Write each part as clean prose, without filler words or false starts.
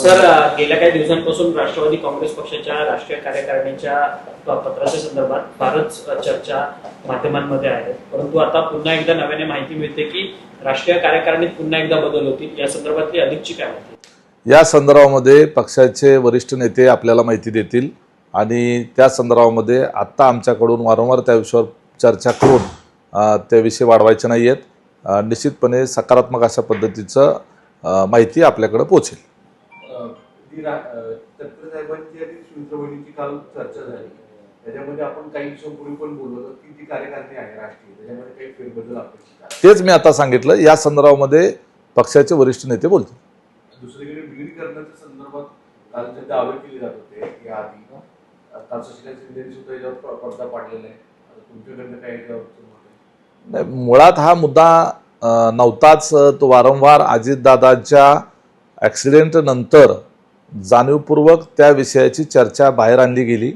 Sir, गेल्या काही दिवसांपासून राष्ट्रवादी काँग्रेस पक्षाच्या राष्ट्रीय कार्यकारिणीच्या पत्राच्या संदर्भात फारच चर्चा माध्यमांमध्ये आहे, परंतु आता पुन्हा एकदा नव्याने माहिती मिळते की राष्ट्रीय कार्यकारिणीत पुन्हा एकदा बदल होतील. या संदर्भातली अधिकची काय माहिती? या संदर्भामध्ये पक्षाचे वरिष्ठ नेते आपल्याला माहिती देतील आणि त्या संदर्भामध्ये आत्ता आमच्याकडून वारंवार त्या विषयावर चर्चा करून ते विषय वाढवायचे नाही आहेत. निश्चितपणे सकारात्मक अशा पद्धतीचं माहिती आपल्याकडे पोहोचेल. तत्पर साहेबांची आणि सुमित्राबाईंची काल चर्चा झाली, त्याच्यामध्ये आपण काही दिवसांपूर्वी पण बोललो होतो की जी कार्यकारिणी आहे राष्ट्रीय, त्याच्यामध्ये काही फेरबदल अपेक्षित आहे. तेच मी आता सांगितलं. या संदर्भामध्ये पक्षाचे वरिष्ठ नेते बोलतील. दुसरीकडे विलीनीकरणाच्या संदर्भात काल जे दावे केले जात होते या आधी, काल शशिकांत शिंदेनी सुद्धा याच्यावर पडदा पाडलेला आहे. तुमच्याकडनं काय नाही, मुळात हा मुद्दा नव्हताच. तो वारंवार अजितदादांच्या ॲक्सिडेंट नंतर जाणीवपूर्वक त्या विषयाची चर्चा बाहेर आणली गेली.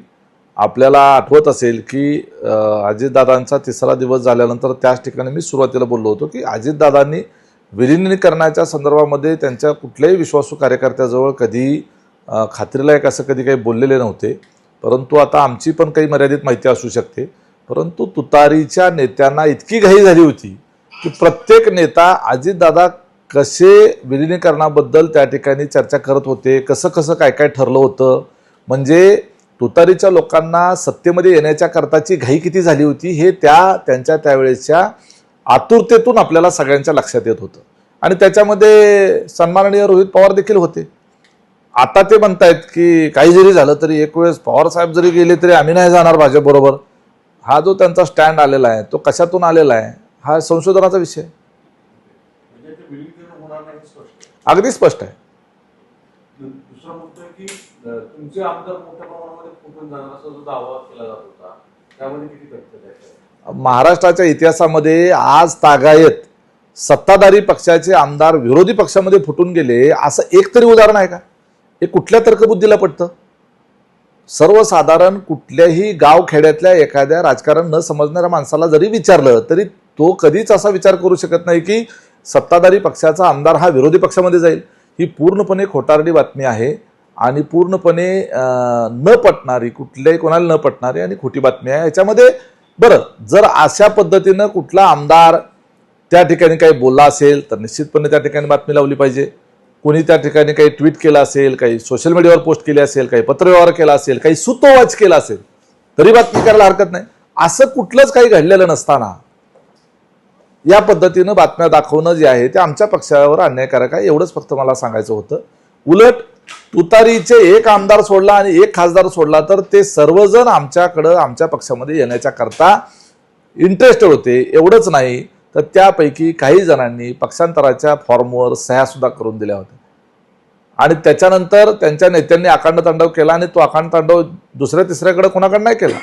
आपल्याला आठवत असेल की अजितदादांचा 3रा दिवस झाल्यानंतर त्याच ठिकाणी मी सुरुवातीला बोललो होतो की अजितदादांनी विलीनीकरणाच्या संदर्भामध्ये त्यांच्या कुठल्याही विश्वासू कार्यकर्त्याजवळ कधी खात्रीलायक असं कधी काही बोललेले नव्हते. परंतु आता आमची पण काही मर्यादित माहिती असू शकते, परंतु तुतारीच्या नेत्यांना इतकी घाई झाली होती की प्रत्येक नेता अजितदादा कसे विलीनीकरणाबद्दल त्या ठिकाणी चर्चा करत होते, कसं कसं काय काय ठरलं होतं. म्हणजे तुतारीच्या लोकांना सत्तेमध्ये येण्याच्या करताची घाई किती झाली होती हे त्यांच्या त्यावेळेच्या आतुरतेतून आपल्याला सगळ्यांच्या लक्षात येत होतं. आणि त्याच्यामध्ये सन्माननीय रोहित पवार देखील होते. आता ते म्हणतायत की काही जरी झालं तरी एक वेळेस पवार साहेब जरी गेले तरी आम्ही नाही जाणार भाजपबरोबर. हा जो त्यांचा स्टँड आलेला आहे तो कशातून आलेला आहे हा संशोधनाचा विषय आहे. अगदी स्पष्ट आहे. दुसरा मुद्दा की तुमचे आमदार मोठ्या प्रमाणामध्ये फुटून जाणार असा जो दावा केला जात होता, त्यामध्ये किती तथ्य आहे? महाराष्ट्राच्या इतिहासामध्ये आज तागायत सत्ताधारी पक्षाचे आमदार विरोधी पक्षामध्ये फुटून गेले असं एक तरी उदाहरण आहे का? हे कुठल्या तर्कबुद्धीला पटतं? सर्वसाधारण कुठल्याही गावखेड्यातल्या एखाद्या राजकारण न समजणाऱ्या माणसाला जरी विचारलं तरी तो कधीच असा विचार करू शकत नाही की सत्ताधारी पक्षाचा आमदार हा विरोधी पक्षामध्ये जाईल. ही पूर्णपणे खोटारडी बातमी आहे आणि पूर्णपणे न पटणारी, कुठल्याही कोणाला न पटणारी आणि खोटी बातमी आहे. याच्यामध्ये बरं, जर अशा पद्धतीनं कुठला आमदार त्या ठिकाणी काही बोलला असेल तर निश्चितपणे त्या ठिकाणी बातमी लावली पाहिजे. कोणी त्या ठिकाणी काही ट्विट केलं असेल, काही सोशल मीडियावर पोस्ट केली असेल, काही पत्रव्यवहार केला असेल, काही सुतोवाच केला असेल तरी बातमी करायला हरकत नाही. असं कुठलंच काही घडलेलं नसताना या पद्धतीनं बातम्या दाखवणं जे आहे ते आमच्या पक्षावर अन्यायकारक आहे, एवढंच फक्त मला सांगायचं होतं. उलट तुतारीचे एक आमदार सोडला आणि एक खासदार सोडला तर ते सर्वजण आमच्याकडं आमच्या पक्षामध्ये येण्याच्या करता इंटरेस्टेड होते. एवढंच नाही तर त्यापैकी काही जणांनी पक्षांतराच्या फॉर्मवर सह्या सुद्धा करून दिल्या होत्या आणि त्याच्यानंतर त्यांच्या नेत्यांनी अखंड तांडव केला आणि तो अखंड तांडव दुसऱ्या तिसऱ्याकडे कोणाकडे नाही केला,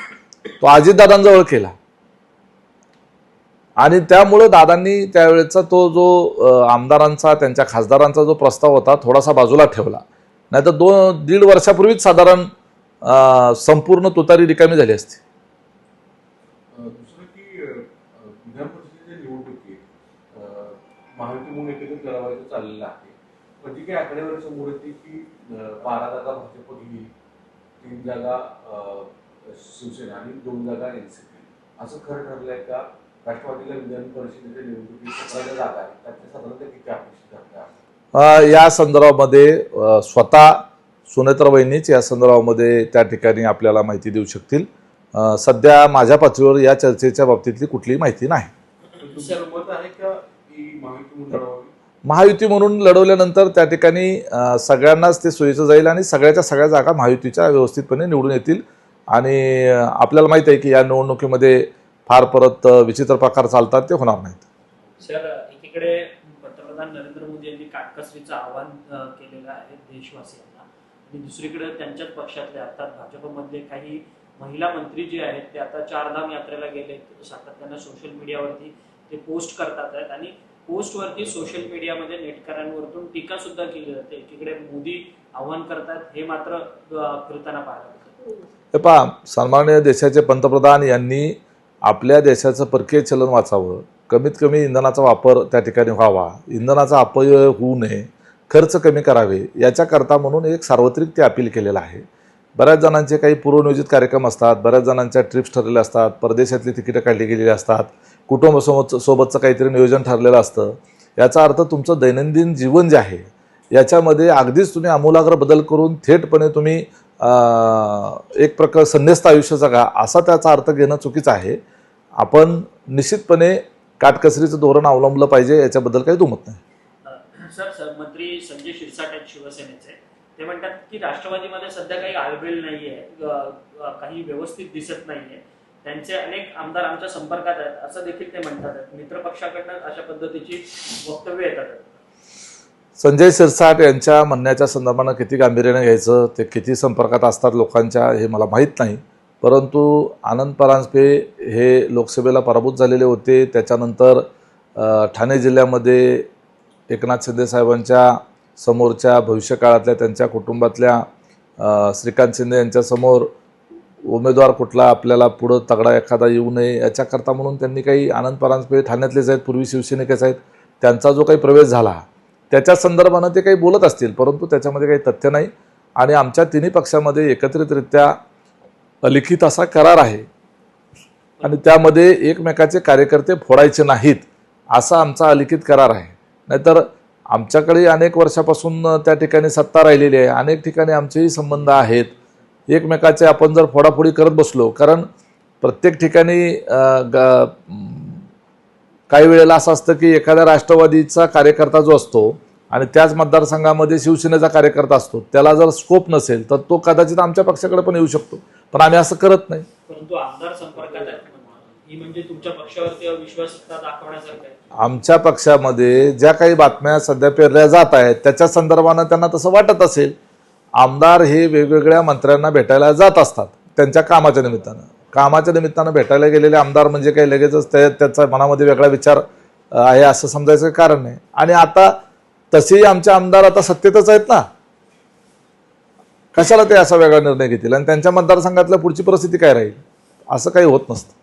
तो अजितदादांजवळ केला. आणि त्यामुळं दादांनी त्यावेळेचा तो जो आमदारांचा त्यांच्या खासदारांचा जो प्रस्ताव होता थोडासा बाजूला ठेवला. नाही तर 2-1.5 वर्षापूर्वीच साधारण संपूर्ण तुतारी रिकामी झाली असती. दुसरं की विधान परिषदेच्या निवडणुकीत महायुती म्हणून एकत्रित लढवायचं चाललेलं आहे, पण जी काही आकडेवारी समोर येते की 12 जागा भाजप घेईल, 3 जागा शिवसेना आणि 2 जागा एनसीपी, असं खरं ठरलंय का? राष्ट्रवादीला विधान परिषदेच्या निवडणुकीत 17 जागा आहेत, त्यातल्या साधारणतः किती अपेक्षित आहेत? या संदर्भामध्ये स्वतः सुनेत्राबाईंनीच या संदर्भामध्ये त्या ठिकाणी आपल्याला माहिती देऊ शकतील. सध्या माझ्या पातळीवर या चर्चेच्या बाबतीतली कुठलीही माहिती नाही. महायुती म्हणून लढवल्यानंतर त्या ठिकाणी सगळ्यांनाच ते सोयीचं जाईल आणि सगळ्याच्या सगळ्या जागा महायुतीच्या व्यवस्थितपणे निवडून येतील. आणि आपल्याला माहिती आहे की या निवडणुकीमध्ये फार परत विचित्र प्रकार चालतात, ते होणार नाहीत. सर, एकीकडे पंतप्रधान नरेंद्र मोदी यांनी काटकसरीचं आवाहन केलेलं आहे देशवासियांना आणि दुसरीकडे त्यांच्याच पक्षातले अर्थात भाजपमधले काही महिला मंत्री जे आहेत ते आता 4 धाम यात्रेला गेले, सातत्यानं सोशल मीडियावरती ते पोस्ट करतात आहेत आणि पोस्टवरती सोशल मीडियामध्ये नेटकऱ्यांवरतून टीका सुद्धा केली जाते. एकीकडे मोदी आव्हान करतात, हे मात्र फिरताना पाहायला मिळतं. हे पहा, सन्माननीय देशाचे पंतप्रधान यांनी आपल्या देशाचं परकीय चलन वाचावं, कमीत कमी इंधनाचा वापर त्या ठिकाणी व्हावा, इंधनाचा अपव्यय होऊ नये, खर्च कमी करावे याच्याकरता म्हणून एक सार्वत्रिक ते अपील केलेलं आहे. बऱ्याच जणांचे काही पूर्वनियोजित कार्यक्रम असतात, बऱ्याच जणांच्या ट्रिप्स ठरलेल्या असतात, परदेशातली तिकीटं काढली गेलेली असतात, कुटुंबासोबतचं काहीतरी नियोजन ठरलेलं असतं. याचा अर्थ तुमचं दैनंदिन जीवन जे आहे याच्यामध्ये अगदीच तुम्ही आमूलाग्र बदल करून थेटपणे तुम्ही एक प्रकार संन्यस्त आयुष्य जगा असा त्याचा अर्थ घेणं चुकीचं आहे. आपण निश्चितपणे काटकसरीचं धोरण अवलंबलं पाहिजे, याच्याबद्दल काही दुमत नाही. सर मंत्री संजय शिरसाट आहेत शिवसेनेचे, ते म्हणतात की राष्ट्रवादीमध्ये सध्या काही आळबेल नाहीये, काही व्यवस्थित दिसत नाहीये, त्यांचे अनेक आमदार आमच्या संपर्कात आहेत असं देखील ते म्हणतात. मित्र पक्षाकडनं अशा पद्धतीची वक्तव्य येतात. संजय शिरसाट यांच्या म्हणण्याच्या संदर्भानं किती गांभीर्याने घ्यायचं, ते किती संपर्कात असतात लोकांच्या हे मला माहीत नाही. परंतु आनंद परांजपे हे लोकसभेला पराभूत झालेले होते. त्याच्यानंतर ठाणे जिल्ह्यामध्ये एकनाथ शिंदे साहेबांच्या समोरच्या भविष्यकाळातल्या त्यांच्या कुटुंबातल्या श्रीकांत शिंदे यांच्यासमोर उमेदवार कुठला आपल्याला पुढं तगडा एखादा येऊ नये याच्याकरता म्हणून त्यांनी काही आनंद परांजपे ठाण्यातलेच आहेत, पूर्वी शिवसेनेकेच आहेत, त्यांचा जो काही प्रवेश झाला त्याच्या संदर्भानं ते काही बोलत असतील, परंतु त्याच्यामध्ये काही तथ्य नाही. आणि आमच्या तिन्ही पक्षामध्ये एकत्रितरित्या लिखित असा करार आहे आणि त्यामध्ये एकमेकाचे कार्यकर्ते फोडायचे नाहीत असा आमचा अलिखित करार आहे. नाहीतर आमच्याकडे अनेक वर्षापासून त्या ठिकाणी सत्ता राहिलेली आहे, अनेक ठिकाणी आमचेही संबंध आहेत. एकमेकाचे आपण जर फोडाफोडी करत बसलो, कारण प्रत्येक ठिकाणी काही वेळेला असं असतं की एखाद्या राष्ट्रवादीचा कार्यकर्ता जो असतो आणि त्याच मतदारसंघामध्ये शिवसेनेचा कार्यकर्ता असतो, त्याला जर स्कोप नसेल तर तो कदाचित आमच्या पक्षाकडे पण येऊ शकतो, पण आम्ही असं करत नाही. परंतु आमदार संपर्कात आहेत ही म्हणजे तुमच्या पक्षावरती अविश्वासता दाखवण्यासारखं आहे. आमच्या पक्षामध्ये ज्या काही बातम्या सध्या पेरल्या जात आहेत त्याच्या संदर्भानं त्यांना तसं वाटत असेल. आमदार हे वेगवेगळ्या मंत्र्यांना भेटायला जात असतात त्यांच्या कामाच्या निमित्तानं भेटायला गेलेले आमदार म्हणजे काही लगेचच त्याचा मनामध्ये वेगळा विचार आहे असं समजायचं कारण नाही. आणि आता तसेही आमचे आमदार आता सत्तेतच आहेत ना, कशाला ते असा वेगळा निर्णय घेतील आणि त्यांच्या मतदारसंघातल्या पुढची परिस्थिती काय राहील, असं काही होत नसतं.